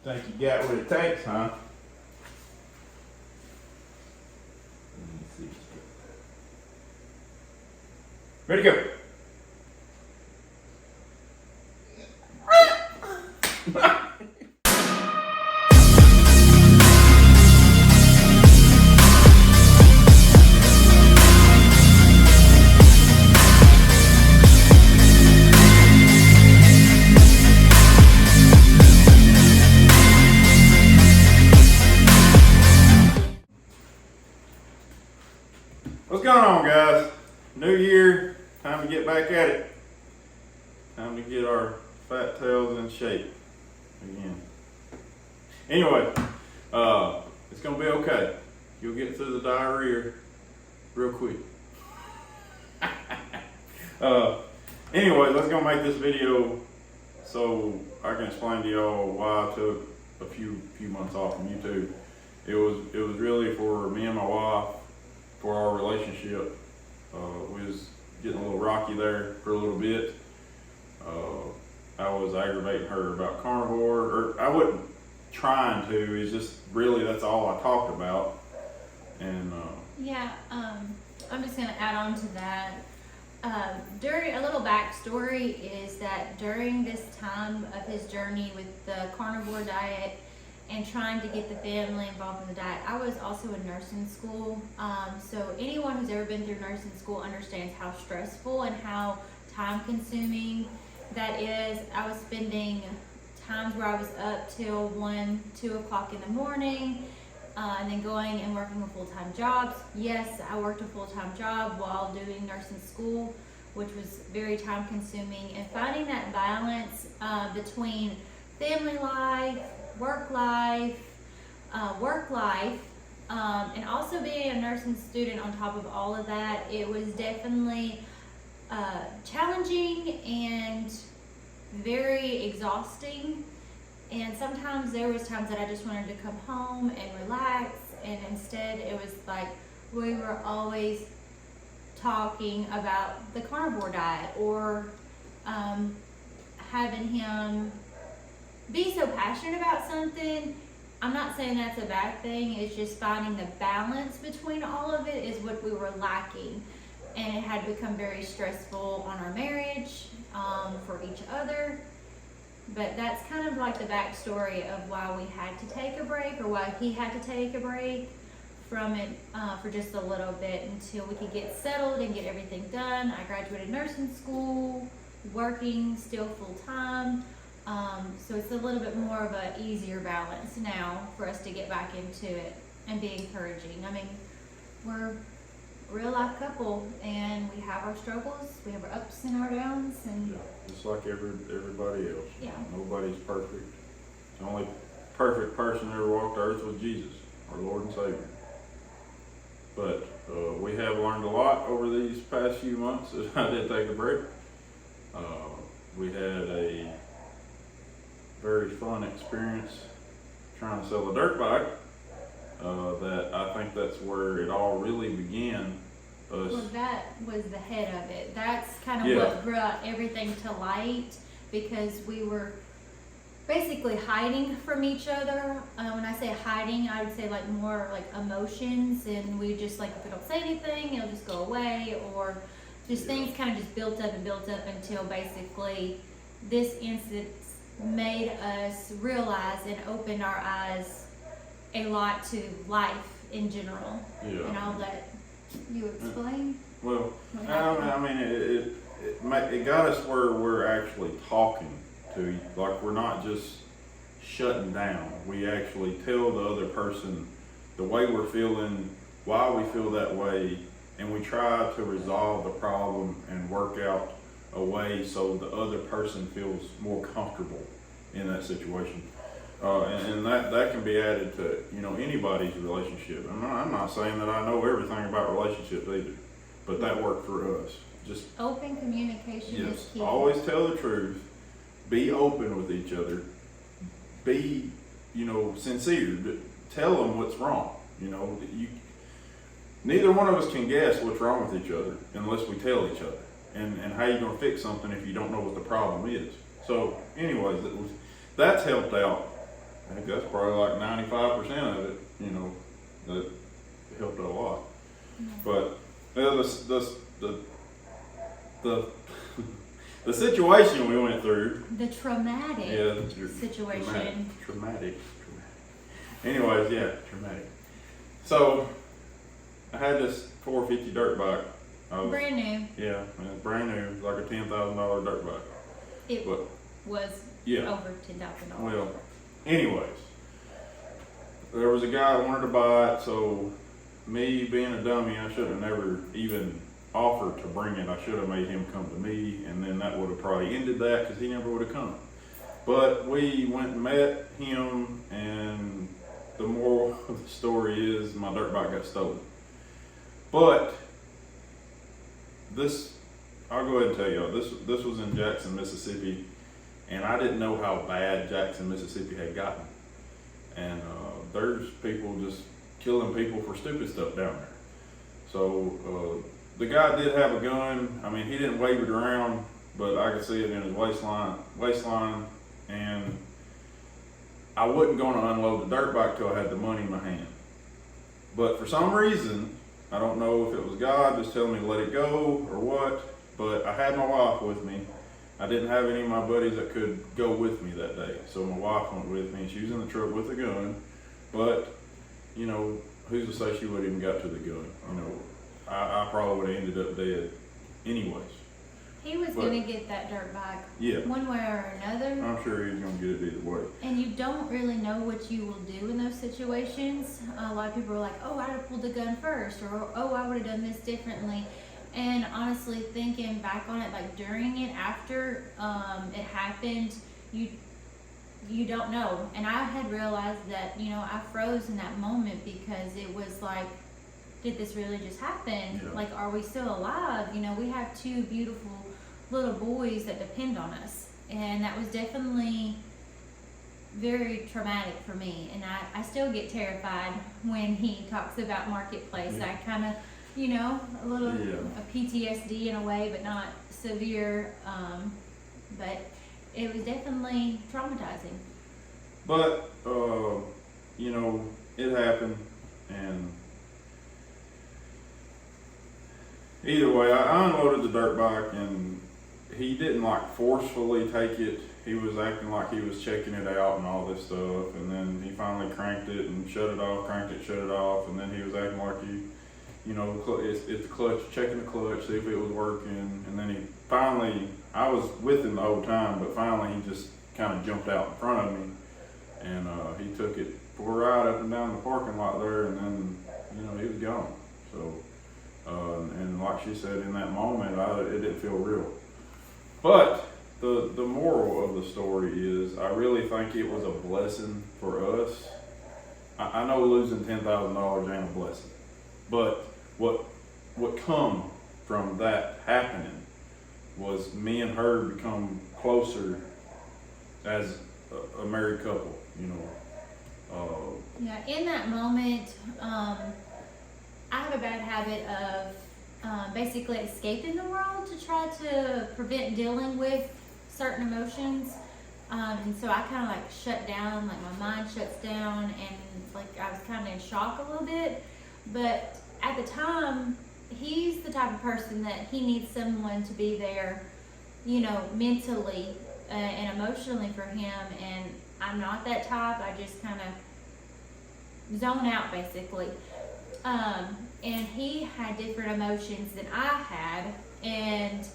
Think you got what it takes, huh? Let me see. Ready to go. What's going on, guys? New year, time to get back at it. Time to get our fat tails in shape again. Anyway, it's gonna be okay. You'll get through the diarrhea real quick. Anyway, let's go make this video so I can explain to y'all why I took a few months off from YouTube. It was really for me and my wife, for our relationship. We was getting a little rocky there for a little bit. I was aggravating her about carnivore, or I wasn't trying to, it's just really that's all I talked about. And I'm just gonna add on to that. During a little backstory is that during this time of his journey with the carnivore diet and trying to get the family involved in the diet, I was also in nursing school. So anyone who's ever been through nursing school understands how stressful and how time consuming that is. I was spending times where I was up till 1, 2 o'clock in the morning, and then going and working a full-time jobs. Yes, I worked a full-time job while doing nursing school, which was very time consuming, and finding that balance between family life, work life, and also being a nursing student on top of all of that. It was definitely challenging and very exhausting. And sometimes there was times that I just wanted to come home and relax, and instead it was like we were always talking about the carnivore diet, or having him be so passionate about something. I'm not saying that's a bad thing, it's just finding the balance between all of it is what we were lacking. And it had become very stressful on our marriage, for each other. But that's kind of like the backstory of why we had to take a break, or why he had to take a break from it for just a little bit until we could get settled and get everything done. I graduated nursing school, working still full time. So it's a little bit more of an easier balance now for us to get back into it and be encouraging. I mean, we're a real life couple, and we have our struggles, we have our ups and our downs, and yeah, just like everybody else. Yeah. Nobody's perfect. The only perfect person that ever walked the earth was Jesus, our Lord and Savior. But we have learned a lot over these past few months as I did take a break. We had a very fun experience trying to sell a dirt bike. That I think that's where it all really began. well, that was the head of it. That's kind of what brought everything to light, because we were basically hiding from each other. When I say hiding, I would say like more like emotions, and we just like, if we don't say anything, it'll just go away, or just things kind of just built up until basically this incident made us realize and open our eyes a lot to life in general. Yeah. And I'll let you explain. Well, I mean, it got us where we're actually talking to, like, we're not just shutting down. We actually tell the other person the way we're feeling, why we feel that way, and we try to resolve the problem and work out a way so the other person feels more comfortable in that situation. And that can be added to, anybody's relationship. I'm not saying that I know everything about relationships either, but that worked for us. Just open communication is key. Always tell the truth. Be open with each other. Be, sincere. Tell them what's wrong. Neither one of us can guess what's wrong with each other unless we tell each other. And how you gonna fix something if you don't know what the problem is? So, anyways, that's helped out I think that's probably like 95% of it, you know, that helped a lot. But the the situation we went through. The traumatic situation. Traumatic. Anyways, yeah, traumatic. So I had this 450 dirt bike. Brand new. Yeah, brand new, like a $10,000 dirt bike. It but, was yeah. over $10,000. Well, anyways, there was a guy that wanted to buy it, so me being a dummy, I should have never even offered to bring it. I should have made him come to me, and then that would have probably ended that because he never would have come. But we went and met him, and the moral of the story is my dirt bike got stolen. But this, I'll go ahead and tell y'all, this was in Jackson, Mississippi, and I didn't know how bad Jackson, Mississippi had gotten. And there's people just killing people for stupid stuff down there. So the guy did have a gun. I mean, he didn't wave it around, but I could see it in his waistline, and I wasn't going to unload the dirt bike till I had the money in my hand. But for some reason, I don't know if it was God just telling me to let it go or what, but I had my wife with me. I didn't have any of my buddies that could go with me that day. So my wife went with me, and she was in the truck with a gun. But, you know, who's to say she would have even got to the gun? You know, I probably would have ended up dead anyways. He was going to get that dirt bike, yeah, one way or another. I'm sure he was going to get it either way. And you don't really know what you will do in those situations. A lot of people are like, oh, I'd have pulled the gun first, or oh, I would have done this differently. And honestly, thinking back on it, like during it, after it happened, you don't know. And I had realized that, you know, I froze in that moment because it was like, did this really just happen? Yeah. Like, are we still alive? You know, we have two beautiful little boys that depend on us. And that was definitely very traumatic for me. And I still get terrified when he talks about Marketplace. Yeah. I kind of, you know, a little Yeah. a PTSD in a way, but not severe. But it was definitely traumatizing. But, you know, it happened, and either way, I unloaded the dirt bike, and he didn't like forcefully take it. He was acting like he was checking it out and all this stuff, and then he finally cranked it and shut it off, cranked it, shut it off, and then he was acting like you know, it's the clutch, checking the clutch, see if it was working, and then he finally, I was with him the whole time, but finally he just kind of jumped out in front of me, and he took it for a ride up and down the parking lot there, and then, you know, he was gone. So, and like she said, in that moment, it didn't feel real. But the moral of the story is, I really think it was a blessing for us. I know losing $10,000 ain't a blessing, but what come from that happening was me and her become closer as a married couple, you know. Yeah, in that moment, I have a bad habit of basically escaping the world to try to prevent dealing with certain emotions. And so I kind of like shut down, like my mind shuts down, and like I was kind of in shock a little bit. But at the time, he's the type of person that he needs someone to be there, you know, mentally and emotionally for him. And I'm not that type. I just kind of zone out basically. And he had different emotions than I had, and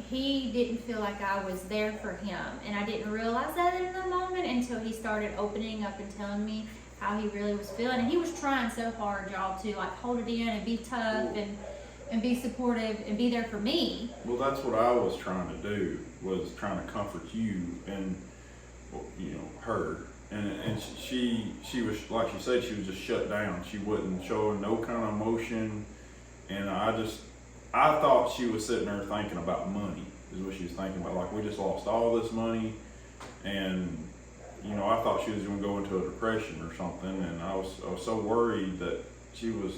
he didn't feel like I was there for him. And I didn't realize that in the moment until he started opening up and telling me how he really was feeling. And he was trying so hard, y'all, to like hold it in and be tough and be supportive and be there for me. Well, that's what I was trying to do, was trying to comfort you and, you know, her. And she was, like she said, she was just shut down. She wasn't showing no kind of emotion. And I thought she was sitting there thinking about money, is what she was thinking about. Like, we just lost all this money, and, you know, I thought she was going to go into a depression or something. And I was so worried that she was,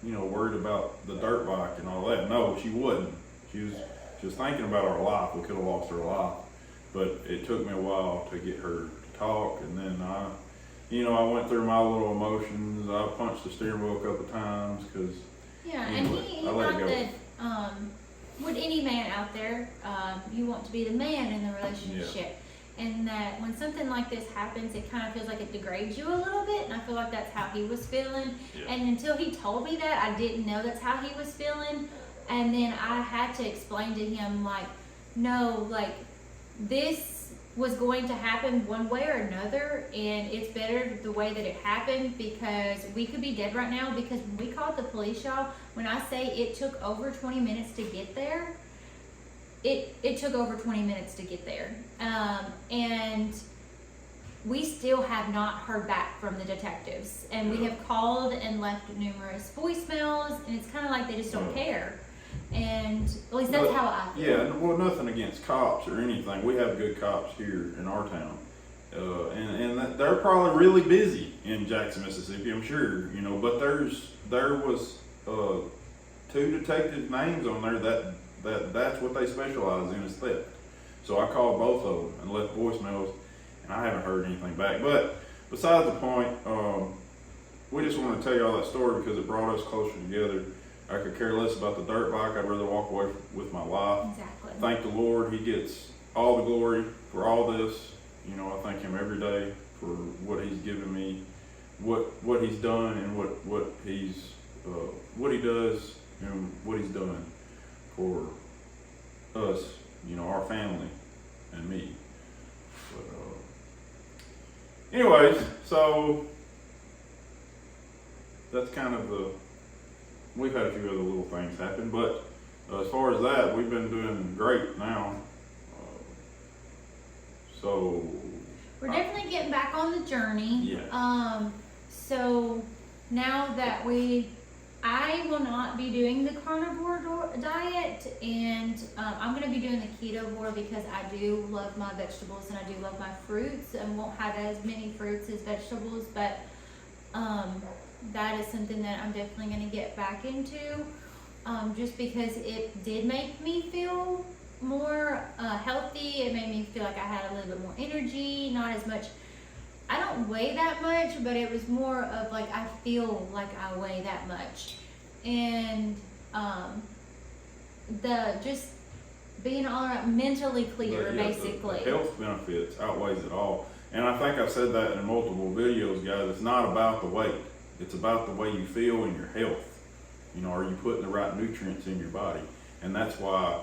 you know, worried about the dirt bike and all that. No, she wasn't. She was thinking about our life. We could have lost her life, but it took me a while to get her to talk, and then I went through my little emotions. I punched the steering wheel a couple times because. Yeah, Anyway, and he I let it thought go. that, would any man out there, you want to be the man in the relationship. And that when something like this happens, it kind of feels like it degrades you a little bit, and I feel like that's how he was feeling. Yeah. And until he told me that, I didn't know that's how he was feeling. And then I had to explain to him, like, no, like, this was going to happen one way or another, and it's better the way that it happened, because we could be dead right now. Because when we called the police, y'all, when I say it took over 20 minutes to get there, it took over 20 minutes to get there. And we still have not heard back from the detectives, and we have called and left numerous voicemails, and it's kind of like they just don't care. And at least that's how I feel. Yeah, well, nothing against cops or anything. We have good cops here in our town. And they're probably really busy in Jackson, Mississippi, I'm sure, but there was 2 detective names on there that's what they specialize in, is theft. So I called both of them and left voicemails, and I haven't heard anything back. But besides the point, we just want to tell you all that story because it brought us closer together. I could care less about the dirt bike. I'd rather walk away with my life. Exactly. Thank the Lord. He gets all the glory for all this. I thank him every day for what he's given me, what he's done, and what he does and what he's done for us, our family and me. But anyways, so that's kind of we've had a few other little things happen, but as far as that, we've been doing great now. So We're definitely getting back on the journey. Yeah. So now that I will not be doing the carnivore diet, and I'm going to be doing the ketovore because I do love my vegetables and I do love my fruits, and won't have as many fruits as vegetables, but that is something that I'm definitely going to get back into, just because it did make me feel more healthy. It made me feel like I had a little bit more energy, not as much. I don't weigh that much, but it was more of like I feel like I weigh that much, and the just being all right, mentally clear, basically. The health benefits outweighs it all, and I think I've said that in multiple videos, guys. It's not about the weight; it's about the way you feel and your health. Are you putting the right nutrients in your body? And that's why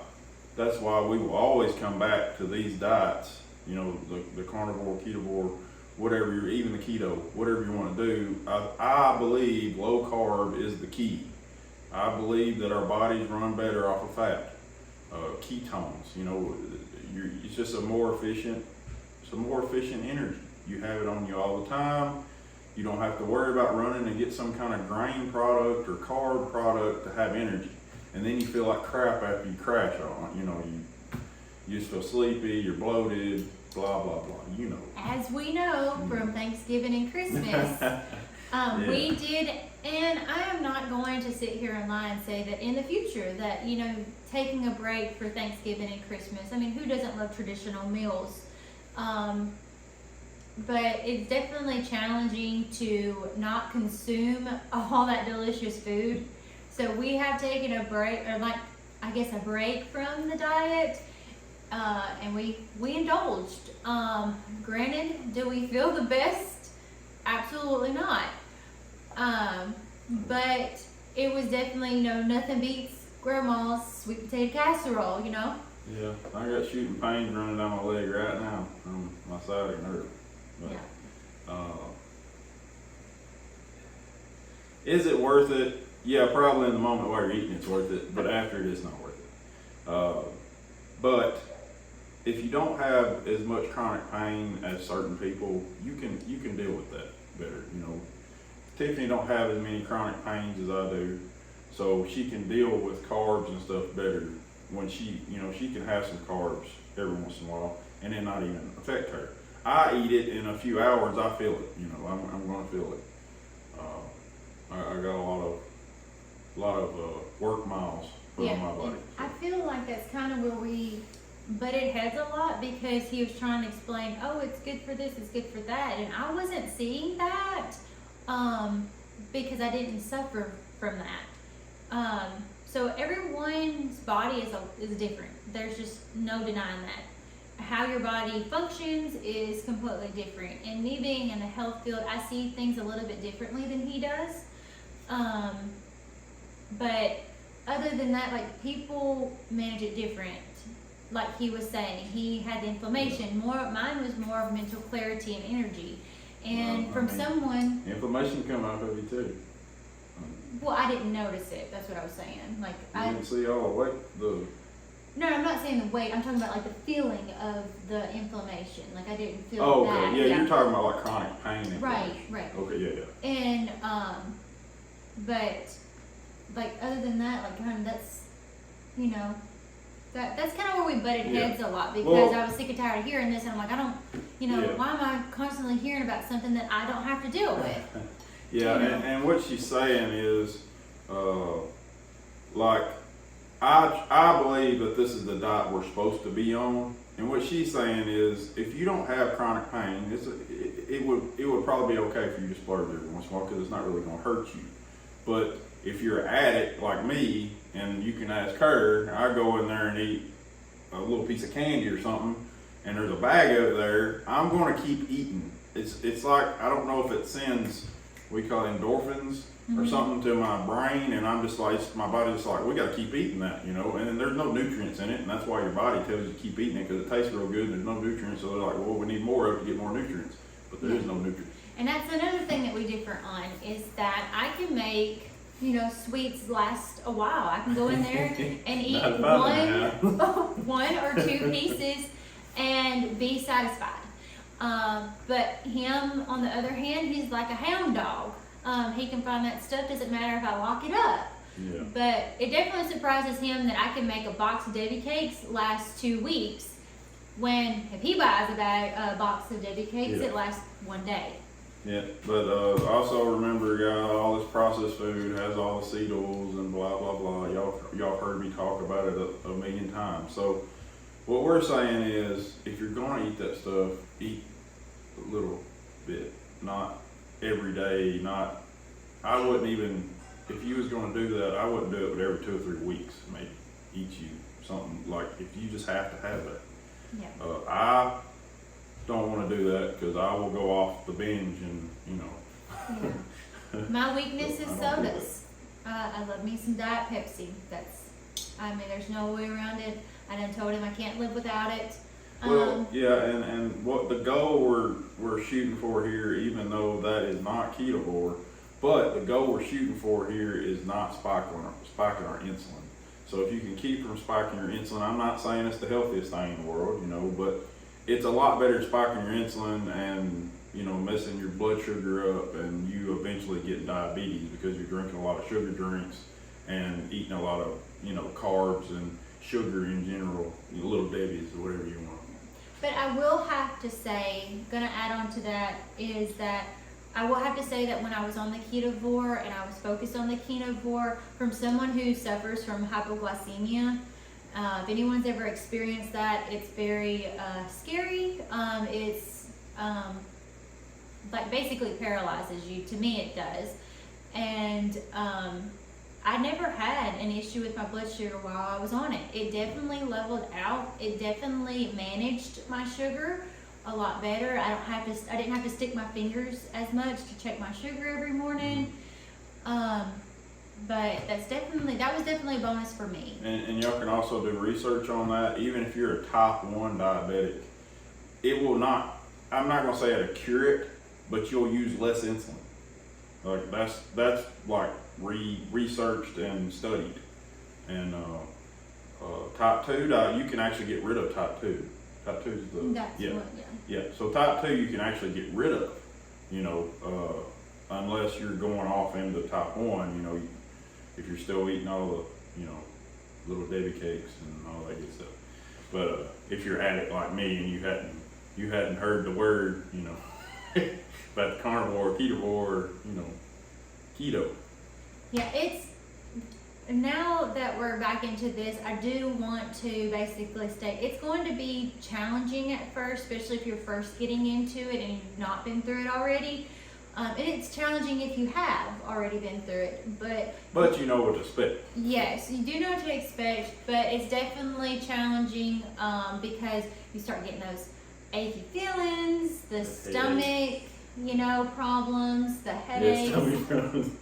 we will always come back to these diets. The carnivore, ketovore, whatever even the keto, whatever you want to do. I believe low carb is the key. I believe that our bodies run better off of fat, ketones. It's just a more efficient energy. You have it on you all the time. You don't have to worry about running and get some kind of grain product or carb product to have energy. And then you feel like crap after you crash on. You just feel sleepy. You're bloated. Blah blah blah. As we know from Thanksgiving and Christmas, we did, and I am not going to sit here and lie and say that in the future that taking a break for Thanksgiving and Christmas. I mean, who doesn't love traditional meals? But it's definitely challenging to not consume all that delicious food. So we have taken a break, or a break from the diet. And we indulged. Granted, do we feel the best? Absolutely not. But it was definitely, nothing beats grandma's sweet potato casserole, Yeah, I got shooting pains running down my leg right now from my sciatic nerve. But, is it worth it? Yeah, probably in the moment while you're eating it's worth it, but after it's not worth it. But if you don't have as much chronic pain as certain people, you can deal with that better. Tiffany don't have as many chronic pains as I do, so she can deal with carbs and stuff better. When she can have some carbs every once in a while, and it not even affect her. I eat it in a few hours. I feel it. I'm going to feel it. I got a lot of work miles put on my body. I feel like that's kind of where we butted heads a lot because he was trying to explain, oh, it's good for this, it's good for that, and I wasn't seeing that because I didn't suffer from that. So everyone's body is different. There's just no denying that. How your body functions is completely different. And me being in the health field, I see things a little bit differently than he does. But other than that, like, people manage it different. Like he was saying, he had the inflammation. Mine was more of mental clarity and energy. And from someone, inflammation come out of you too. well, I didn't notice it. That's what I was saying. Like You didn't see all the weight, No, I'm not saying the weight. I'm talking about like the feeling of the inflammation. Like I didn't feel Oh, that. okay. Yeah, you're talking about like chronic pain. Right, right. Okay, yeah. And but like other than that, like kind of that's, you know, that's kind of where we butted heads a lot because I was sick and tired of hearing this, and I'm like, I don't, you know, why am I constantly hearing about something that I don't have to deal with? Yeah, you know? and what she's saying is, like, I believe that this is the diet we're supposed to be on, and what she's saying is, if you don't have chronic pain, it would probably be okay for you to splurge every once in a while because it's not really going to hurt you. But if you're an addict like me, and you can ask her, I go in there and eat a little piece of candy or something, and there's a bag over there, I'm going to keep eating. It's like, I don't know if it sends, we call it endorphins or something to my brain, and I'm just like, my body's just like, we got to keep eating that, you know, and there's no nutrients in it, and that's why your body tells you to keep eating it because it tastes real good and there's no nutrients, so they're like, well, we need more of it to get more nutrients, but there is no nutrients. And that's another thing that we differ on is that I can make, you know, sweets last a while. I can go in there and eat one or two pieces and be satisfied. But him, on the other hand, he's like a hound dog. He can find that stuff, doesn't matter if I lock it up. Yeah. But it definitely surprises him that I can make a box of Debbie cakes last 2 weeks when if he buys a box of Debbie cakes, it lasts 1 day. Yeah, but also remember, all this processed food has all the seed oils and blah blah blah. Y'all heard me talk about it a million times. So what we're saying is, if you're gonna eat that stuff, eat a little bit, not every day. Not, I wouldn't even, if you was gonna do that, I wouldn't do it, but every 2 or 3 weeks, maybe eat you something like if you just have to have that. Yeah. I don't want to do that because I will go off the binge and, you know. Yeah. My weakness is sodas. I love me some Diet Pepsi. There's no way around it. I done told him I can't live without it. Well, yeah, and what the goal we're shooting for here, even though that is not ketovore, but the goal we're shooting for here is not spiking our insulin. So if you can keep from spiking your insulin, I'm not saying it's the healthiest thing in the world, you know, but it's a lot better spiking your insulin and, you know, messing your blood sugar up, and you eventually get diabetes because you're drinking a lot of sugar drinks and eating a lot of, you know, carbs and sugar in general, little Debbie's or whatever you want. But I will have to say, gonna add on to that, is that I will have to say that when I was on the ketovore and I was focused on the ketovore, from someone who suffers from hypoglycemia, if anyone's ever experienced that, it's very scary. It's like basically paralyzes you. To me, it does. And I never had an issue with my blood sugar while I was on it. It definitely leveled out. It definitely managed my sugar a lot better. I didn't have to stick my fingers as much to check my sugar every morning. But that was definitely a bonus for me. And y'all can also do research on that. Even if you're a type 1 diabetic, it will not, I'm not going to say it'll cure it, but you'll use less insulin. Like that's like researched and studied. And type 2, you can actually get rid of type 2. Type 2 is yeah. So type 2 you can actually get rid of, you know, unless you're going off into type 1, you know, if you're still eating all the, you know, little Debbie cakes and all that good stuff. But if you're at it like me and you hadn't heard the word, you know, about carnivore, ketovore, you know, keto. Yeah, now that we're back into this, I do want to basically state it's going to be challenging at first, especially if you're first getting into it and you've not been through it already. And it's challenging if you have already been through it, But you know what to expect. yes, you do know what to expect, but it's definitely challenging because you start getting those achy feelings, the stomach, problems, the headaches.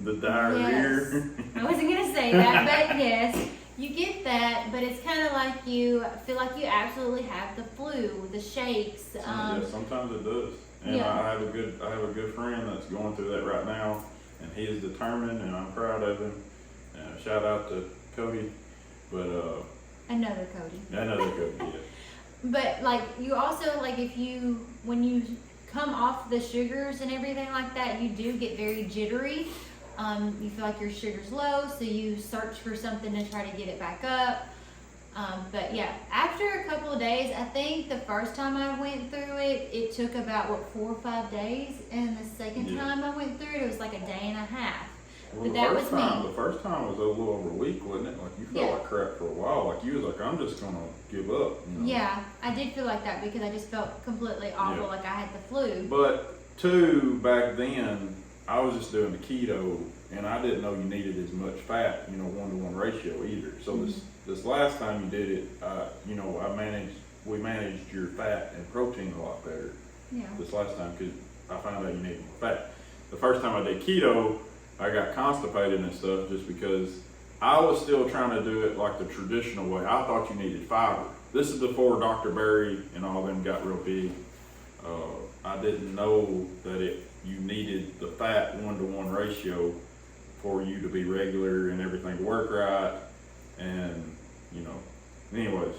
The diarrhea. Yes. I wasn't gonna say that, but yes, you get that, but it's kind of like you feel like you absolutely have the flu, the shakes. Yeah, sometimes it does. And Yeah. I have a good friend that's going through that right now, and he is determined, and I'm proud of him. Shout out to Cody, but Another Cody. another Cody. Yeah. But like you also like when you come off the sugars and everything like that, you do get very jittery. You feel like your sugar's low, so you search for something to try to get it back up. But yeah, after a couple of days, I think the first time I went through it, it took about 4 or 5 days, and the second time I went through it, it was like a day and a half. Well, But that was me. The first time was a little over a week, wasn't it? Like you felt like crap for a while. Like you was like, I'm just gonna give up. Yeah, I did feel like that because I just felt completely awful, like I had the flu. But back then, I was just doing the keto, and I didn't know you needed as much fat, 1-to-1 ratio either. So this last time you did it, we managed your fat and protein a lot better. Yeah. This last time because I found out you needed more fat. The first time I did keto, I got constipated and stuff just because I was still trying to do it like the traditional way. I thought you needed fiber. This is before Dr. Berry and all them got real big. I didn't know that you needed the fat 1-to-1 ratio for you to be regular and everything to work right. And, anyways,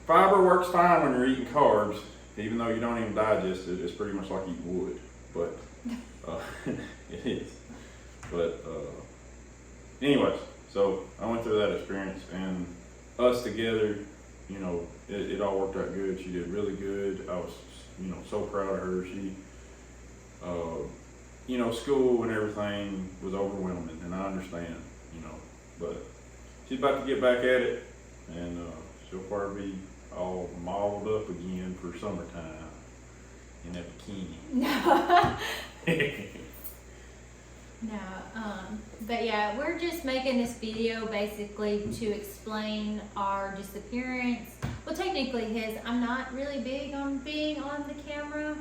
fiber works fine when you're eating carbs, even though you don't even digest it. It's pretty much like eating wood, but it is. But anyways, so I went through that experience, and us together, it all worked out good. She did really good. I was, so proud of her. She, school and everything was overwhelming, and I understand, but she's about to get back at it, and she'll probably be all modeled up again for summertime in that bikini. No, but yeah, we're just making this video basically to explain our disappearance. Well, technically his. I'm not really big on being on the camera.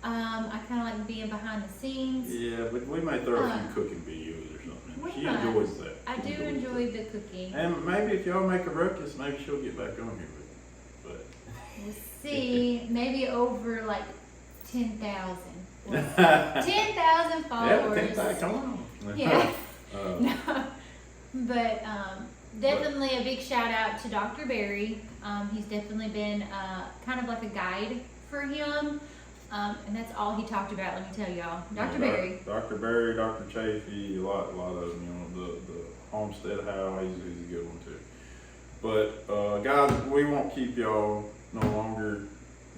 I kind of like being behind the scenes. Yeah, but we might throw a few cooking videos or something. She might. enjoys that. I do enjoy the cooking. And maybe if y'all make a ruckus, maybe she'll get back on here with it. We'll see. Maybe over like 10,000. 10,000 Yeah, followers. 10,000, come on. Yeah. No. But definitely a big shout out to Dr. Berry. He's definitely been kind of like a guide for him. And that's all he talked about, let me tell y'all. Dr. Berry. Dr. Berry, Dr. Chafee, a lot of them, the Homestead Howe, he's a good one too. But guys, we won't keep y'all no longer.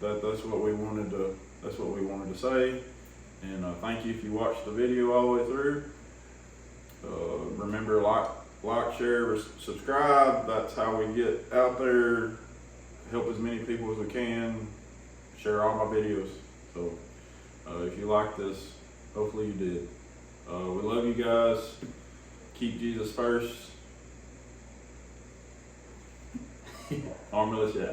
That's what we wanted to say. And thank you if you watched the video all the way through. Remember, like, share, subscribe. That's how we get out there, help as many people as we can, share all my videos. So if you like this, hopefully you did. We love you guys. Keep Jesus first. Armless, yeah.